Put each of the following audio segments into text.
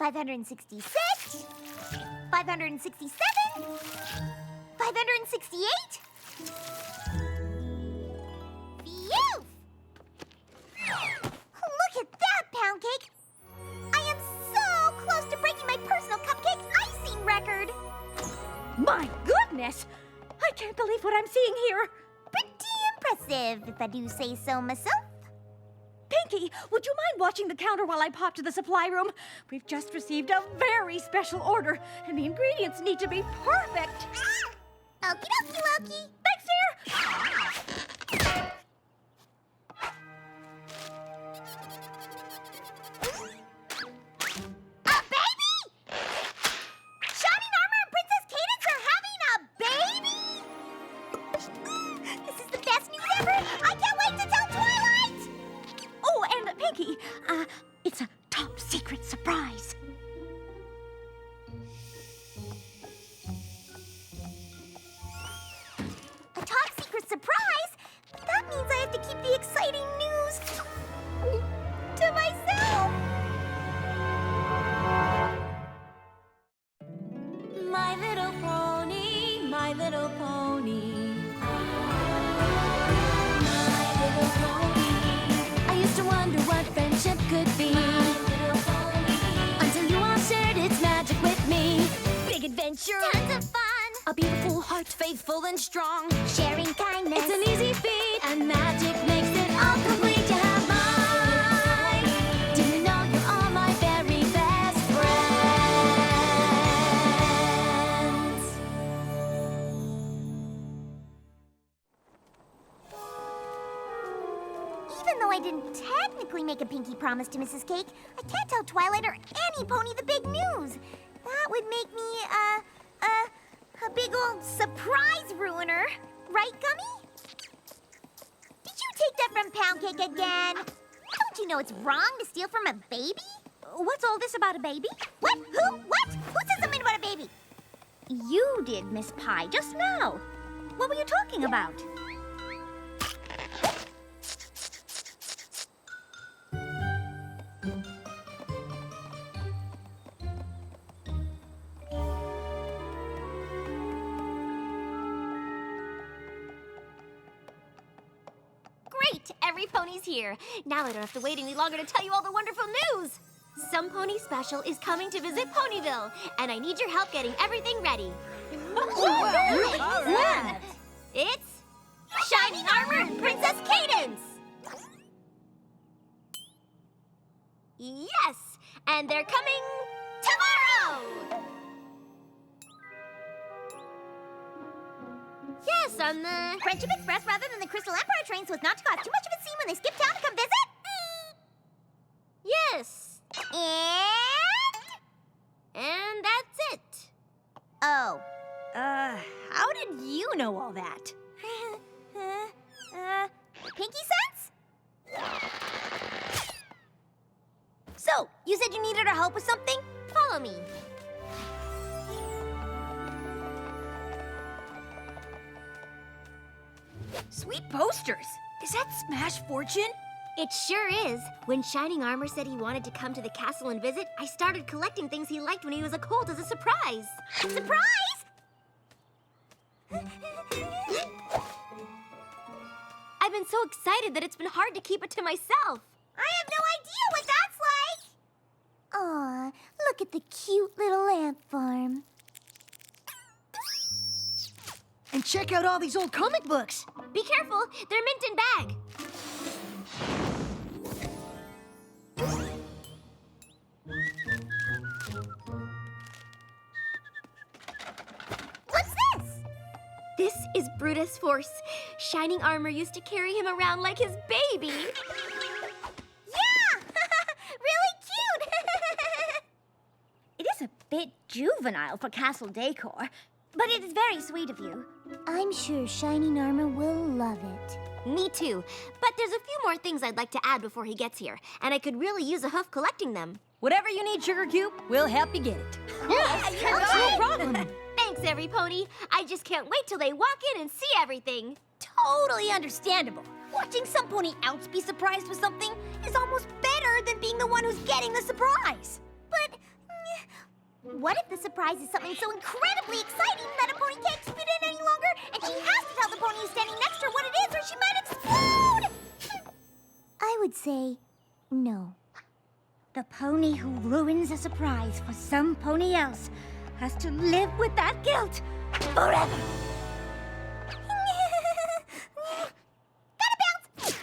566, 567, 568. Phew! Look at that, Pound Cake! I am so close to breaking my personal cupcake icing record! My goodness! I can't believe what I'm seeing here. Pretty impressive, if I do say so myself. Pinkie, would you mind watching the counter while I pop to the supply room? We've just received a very special order, and the ingredients need to be perfect. Okie dokie, Loki. Thanks, dear! A baby? Shining Armor and Princess Cadence are having a baby? This is the best news ever! I can't wait to tell Twilight! Oh, and Pinkie, it's a top secret surprise. A top secret surprise? That means I have to keep the exciting news to myself. My little pony, my little pony. My little pony. I used to wonder what friendship could be. My little pony. Until you all shared its magic with me. Big adventure. Tons of fun. A beautiful heart, faithful and strong. Sharing kindness. It's an easy feat, and magic makes it all complete. You have mine. Do you know you're all my very best friends? Even though I didn't technically make a pinky promise to Mrs. Cake, I can't tell Twilight or any pony the big news. That would make me, a big old surprise ruiner. Right, Gummy? Did you take that from Pound Cake again? Don't you know it's wrong to steal from a baby? What's all this about a baby? What? Who? What? Who said something about a baby? You did, Miss Pie, just now. What were you talking about? Great! Every pony's here. Now I don't have to wait any longer to tell you all the wonderful news. Some Pony Special is coming to visit Ponyville, and I need your help getting everything ready. What? It's Shining Armor and Princess Cadence! Yes! And they're coming tomorrow! Yes, on the... Friendship Express rather than the Crystal Empire train so as not to cause too much of a scene when they skip town to come visit? Yes. And that's it. oh. How did you know all that? Pinky sense? So, you said you needed our help with something? Follow me. Sweet posters. Is that Smash Fortune? It sure is. When Shining Armor said he wanted to come to the castle and visit, I started collecting things he liked when he was a colt as a surprise. Surprise! I've been so excited that it's been hard to keep it to myself. I have no idea what that's like! Aw, look at the cute little ant farm. And check out all these old comic books. Be careful, they're mint in bag. What's this? This is Brutus Force. Shining Armor used to carry him around like his baby. Yeah! Really cute! It is a bit juvenile for castle decor, but it is very sweet of you. I'm sure Shining Armor will love it. Me too. But there's a few more things I'd like to add before he gets here, and I could really use a hoof collecting them. Whatever you need, Sugar Cube, we'll help you get it. No problem. Thanks, every pony. I just can't wait till they walk in and see everything. Totally understandable. Watching some pony else be surprised with something is almost better than being the one who's getting the surprise. But What if the surprise is something so incredibly exciting that a pony can't keep it in any longer, and she has to tell the pony who's standing next to her what it is, or she might explode? I would say no. The pony who ruins a surprise for some pony else has to live with that guilt forever. Gotta bounce!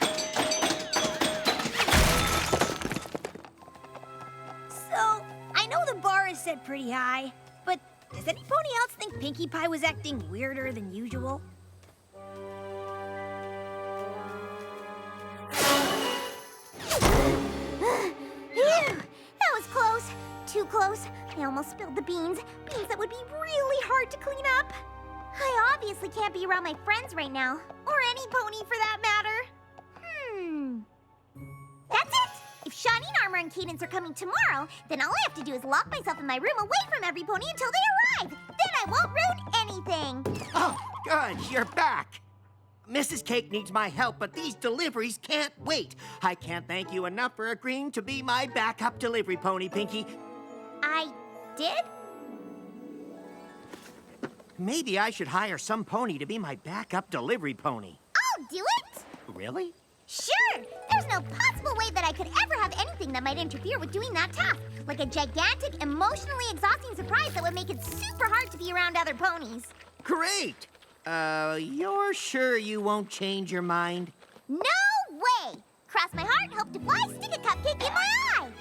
So, I know the bar is set pretty high, but does any pony else think Pinkie Pie was acting weirder than usual? Phew! That was close. Too close. I almost spilled the beans. Beans that would be really hard to clean up. I obviously can't be around my friends right now. Or any pony for that matter. That's it! If Shining Armor and Cadence are coming tomorrow, then all I have to do is lock myself in my room away from every pony until they arrive. Then I won't ruin anything. Oh, good, you're back. Mrs. Cake needs my help, but these deliveries can't wait. I can't thank you enough for agreeing to be my backup delivery pony, Pinkie. I did? Maybe I should hire some pony to be my backup delivery pony. I'll do it! Really? Sure! There's no possible way that I could ever have anything that might interfere with doing that task. Like a gigantic, emotionally exhausting surprise that would make it super hard to be around other ponies. Great! You're sure you won't change your mind? No way! Cross my heart, hope to fly, stick a cupcake in my eye!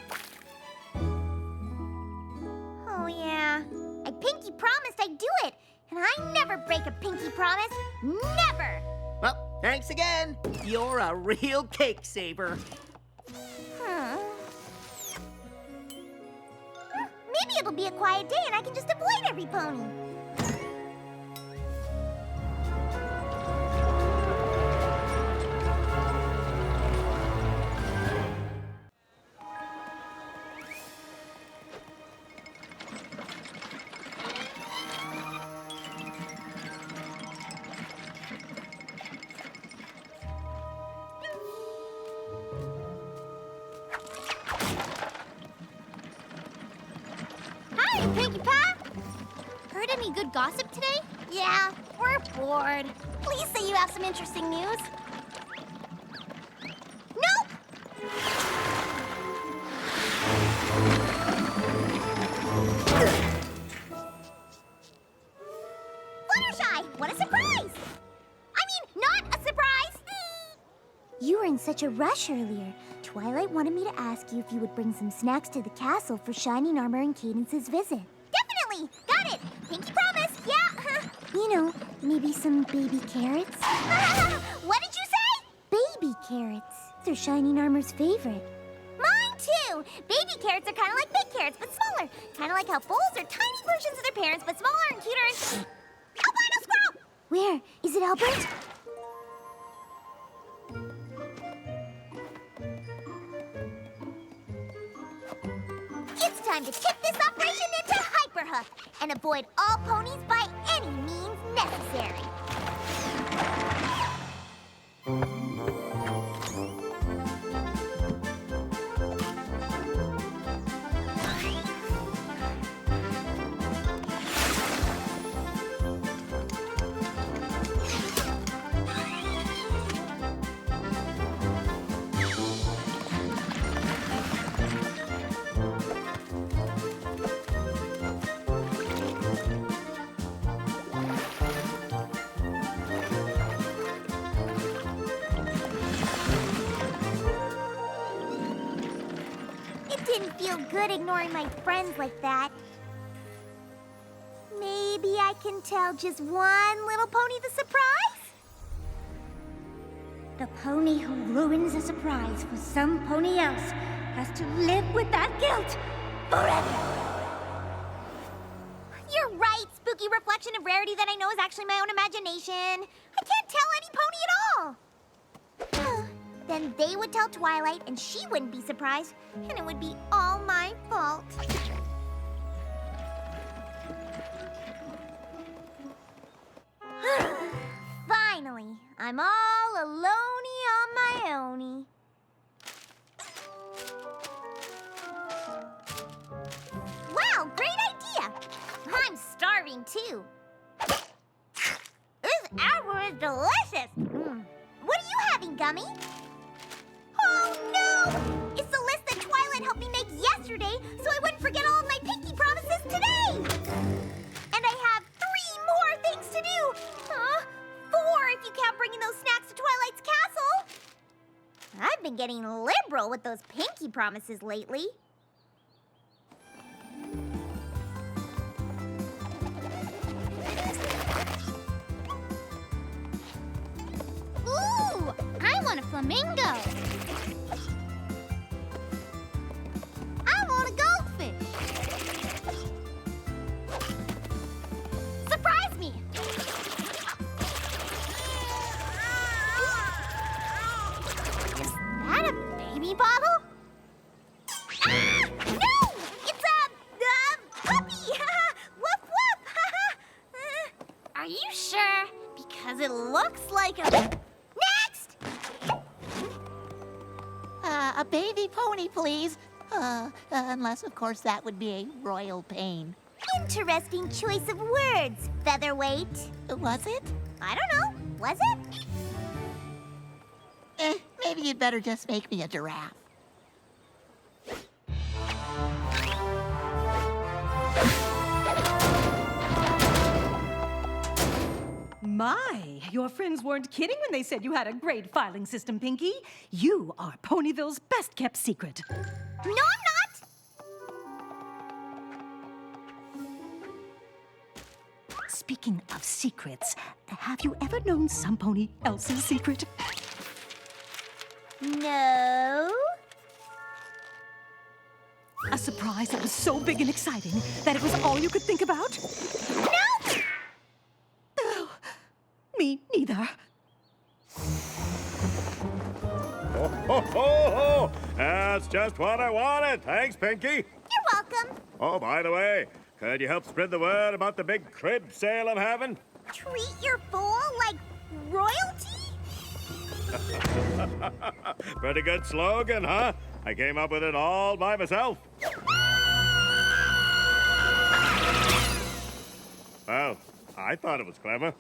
Oh yeah, I Pinkie promised I'd do it, and I never break a Pinkie promise. Never! Well, thanks again. You're a real cake saver. Maybe it'll be a quiet day and I can just avoid every pony. Hi, Pinkie Pie! Heard any good gossip today? Yeah, we're bored. Please say you have some interesting news. Nope! Fluttershy, what a surprise! I mean, not a surprise! You were in such a rush earlier. Twilight wanted me to ask you if you would bring some snacks to the castle for Shining Armor and Cadence's visit. Definitely! Got it! Pinkie promise! Yeah! You know, maybe some baby carrots? What did you say? Baby carrots. They're Shining Armor's favorite. Mine too! Baby carrots are kind of like big carrots, but smaller. Kind of like how foals are tiny versions of their parents, but smaller and cuter and... Albino squirrel! Where? Is it Albert? It's time to tip this operation into Hyperhoof and avoid all ponies by any means necessary. Didn't feel good ignoring my friends like that. Maybe I can tell just one little pony the surprise? The pony who ruins a surprise for some pony else has to live with that guilt forever. You're right, spooky reflection of rarity that I know is actually my own imagination. I can't tell any pony at all. Then they would tell Twilight, and she wouldn't be surprised, and it would be all my fault. Finally, I'm all alone-y on my own-y. Wow, great idea! too. This apple is delicious. What are you having, Gummy? Oh, no! It's the list that Twilight helped me make yesterday so I wouldn't forget all of my Pinkie promises today. And I have 3 more things to do. 4 if you count bringing those snacks to Twilight's castle. I've been getting liberal with those Pinkie promises lately. Ooh, I want a flamingo. I want a goldfish. Surprise me. Is that a baby bottle? Ah! No! It's a puppy! Woof woof! Are you sure? Because it looks like a... Next! A baby pony, please. Unless, of course, that would be a royal pain. Interesting choice of words, Featherweight. Was it? I don't know. Was it? Maybe you'd better just make me a giraffe. My, your friends weren't kidding when they said you had a great filing system, Pinkie. You are Ponyville's best-kept secret. No, I'm not! Speaking of secrets, have you ever known some pony else's secret? No. A surprise that was so big and exciting that it was all you could think about? No! Oh, me neither. Ho, ho, ho! That's just what I wanted. Thanks, Pinkie. You're welcome. Oh, by the way, could you help spread the word about the big crib sale I'm having? Treat your fool like royalty? Pretty good slogan, huh? I came up with it all by myself. Well, I thought it was clever.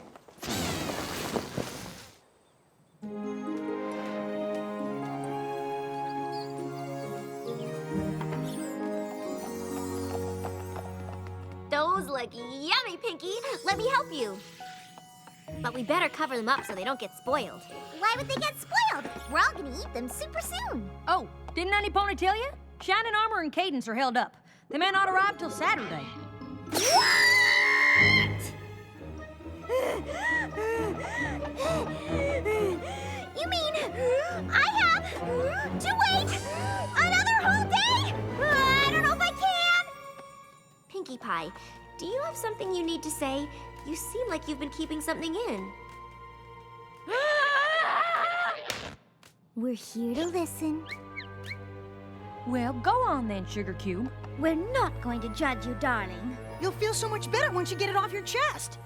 Those look yummy, Pinkie. Let me help you. But we better cover them up so they don't get spoiled. Why would they get spoiled? We're all gonna eat them super soon. Oh, didn't any pony tell you? Shining Armor and Cadence are held up. They may not arrive till Saturday. You mean I have to wait another whole day? I don't know if I can. Pinkie Pie, do you have something you need to say? You seem like you've been keeping something in. We're here to listen. Well, go on then, Sugar Cube. We're not going to judge you, darling. You'll feel so much better once you get it off your chest.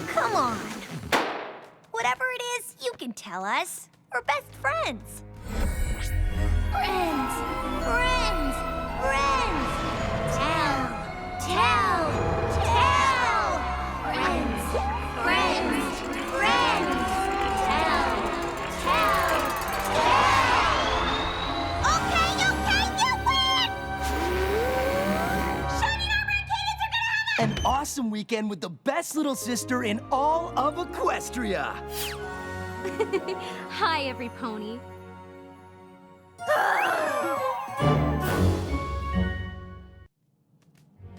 Come on. Whatever it is, you can tell us. We're best friends. Friends. Friends. Friends. Tell. Tell. Tell. Friends. Friends. Friends. Tell. Tell. Tell. Okay, you win! Shining Armor and Cadence are gonna have An awesome weekend with the best little sister in all of Equestria. Hi, every pony.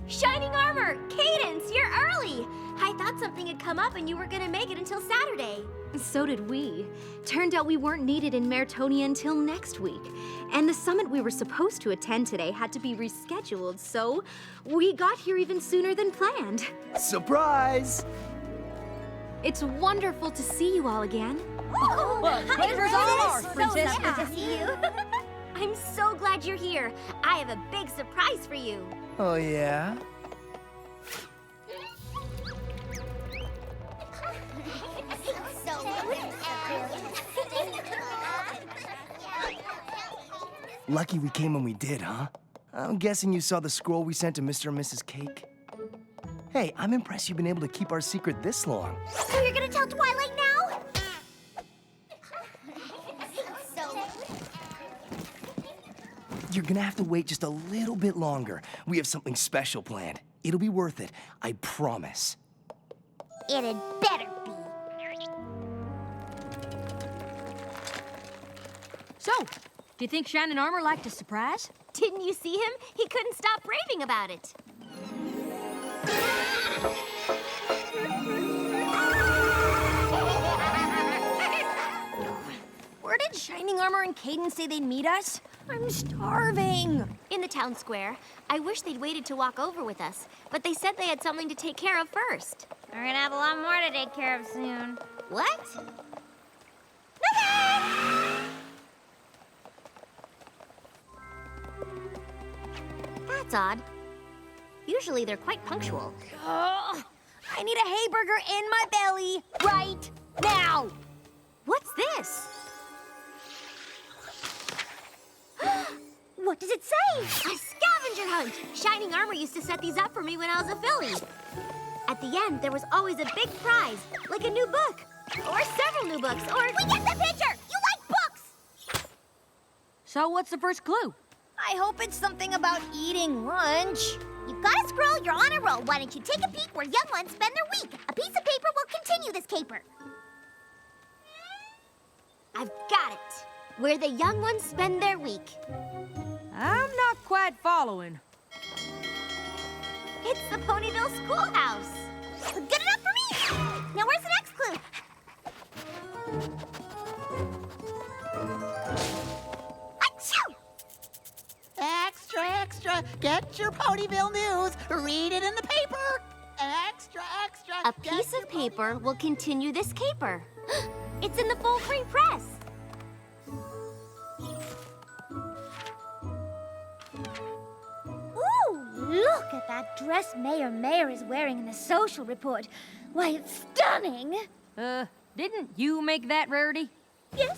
Shining Armor! Cadence, you're early! I thought something had come up and you were gonna make it until Saturday. So did we. Turned out we weren't needed in Meritonia until next week. And the summit we were supposed to attend today had to be rescheduled, so we got here even sooner than planned. Surprise! It's wonderful to see you all again. Pleasure's all ours, Princess. Good to see you. I'm so glad you're here. I have a big surprise for you. Oh, yeah? Lucky we came when we did, huh? I'm guessing you saw the scroll we sent to Mr. and Mrs. Cake. Hey, I'm impressed you've been able to keep our secret this long. So you're gonna tell Twilight now? You're gonna have to wait just a little bit longer. We have something special planned. It'll be worth it, I promise. It had better be. So, do you think Shannon Armour liked a surprise? Didn't you see him? He couldn't stop raving about it. Where did Shining Armor and Caden say they'd meet us? I'm starving. In the town square. I wish they'd waited to walk over with us, but they said they had something to take care of first. We're gonna have a lot more to take care of soon. What? That's odd. Usually they're quite punctual. Ugh, I need a hamburger in my belly right now. What's this? What does it say? A scavenger hunt! Shining Armor used to set these up for me when I was a filly. At the end, there was always a big prize, like a new book, or several new books, or... We get the picture! You like books! So what's the first clue? I hope it's something about eating lunch. You've got a scroll, you're on a roll. Why don't you take a peek where young ones spend their week? A piece of paper will continue this caper. I've got it. Where the young ones spend their week. I'm not quite following. It's the Ponyville Schoolhouse. Good enough for me! Now where's the next clue? Achoo! Extra, extra, get your Ponyville news. Read it in the paper. Extra, extra. A piece of paper will continue this caper. It's in the full free press. Look at that dress Mayor is wearing in the social report. Why, it's stunning. Didn't you make that rarity? Yes.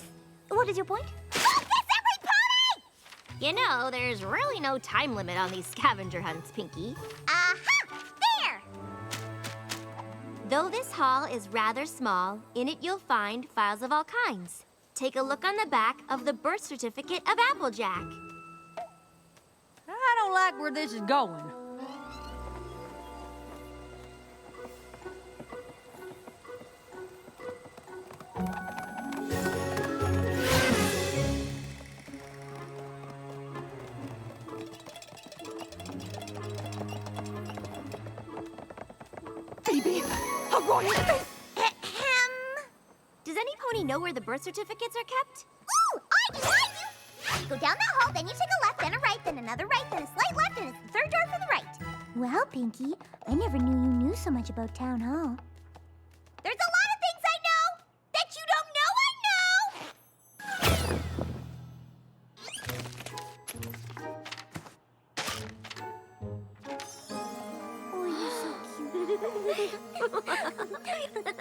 What is your point? Oh, kiss every pony! You know, there's really no time limit on these scavenger hunts, Pinkie. Aha! There! Though this hall is rather small, in it you'll find files of all kinds. Take a look on the back of the birth certificate of Applejack. I don't like where this is going. Baby, a royal face. Does any pony know where the birth certificates are kept? Ooh, I do! You go down the hall, then you take a left, then a right, then another right, then a slight left, and it's the third door from the right. Well, Pinkie, I never knew you knew so much about Town Hall. There's a lot of things I know that you don't know I know. Oh, you're so cute.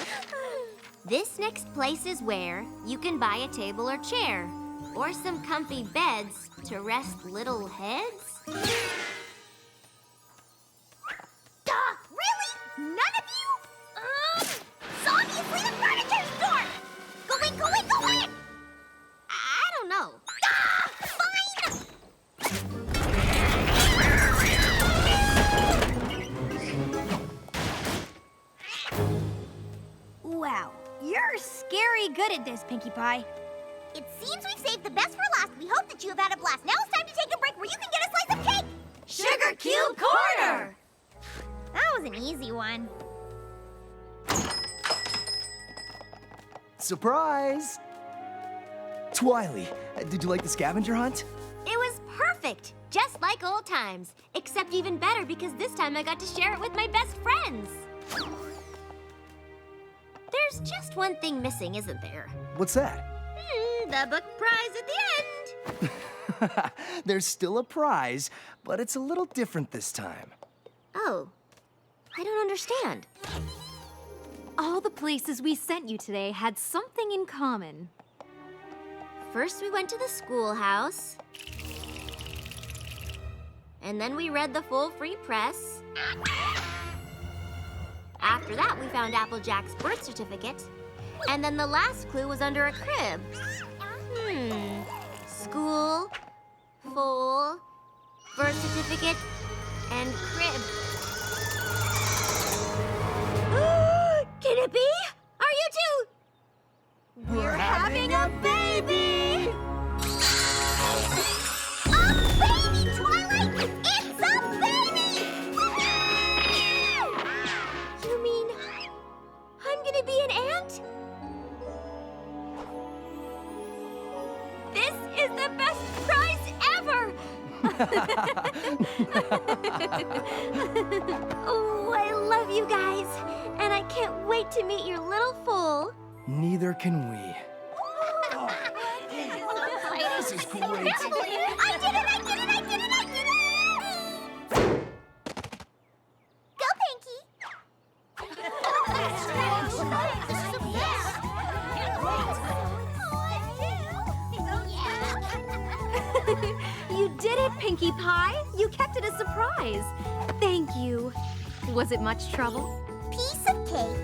This next place is where you can buy a table or chair, or some comfy beds to rest little heads. Duh! Really? None of you? It's obviously the furniture store! Go in, go in, go in! I don't know. Fine! Wow, you're scary good at this, Pinkie Pie. It seems we've saved the best for last. We hope that you have had a blast. Now it's time to take a break where you can get a slice of cake! Sugar Cube Corner! That was an easy one. Surprise! Twily, did you like the scavenger hunt? It was perfect, just like old times. Except even better because this time I got to share it with my best friends. There's just one thing missing, isn't there? What's that? The book prize at the end. There's still a prize, but it's a little different this time. Oh, I don't understand. All the places we sent you today had something in common. First we went to the schoolhouse. And then we read the full free press. After that, we found Applejack's birth certificate. And then the last clue was under a crib. School, full, birth certificate, and crib. Can it be? Are you two? We're having a baby! A baby, Twilight! It's a baby! You mean I'm gonna be an ant? This is the best prize ever! Oh, I love you guys, and I can't wait to meet your little foal. Neither can we. This is great. I did it! Go, Pinkie! You did it, Pinkie Pie. You kept it a surprise. Thank you. Was it much trouble? Piece of cake.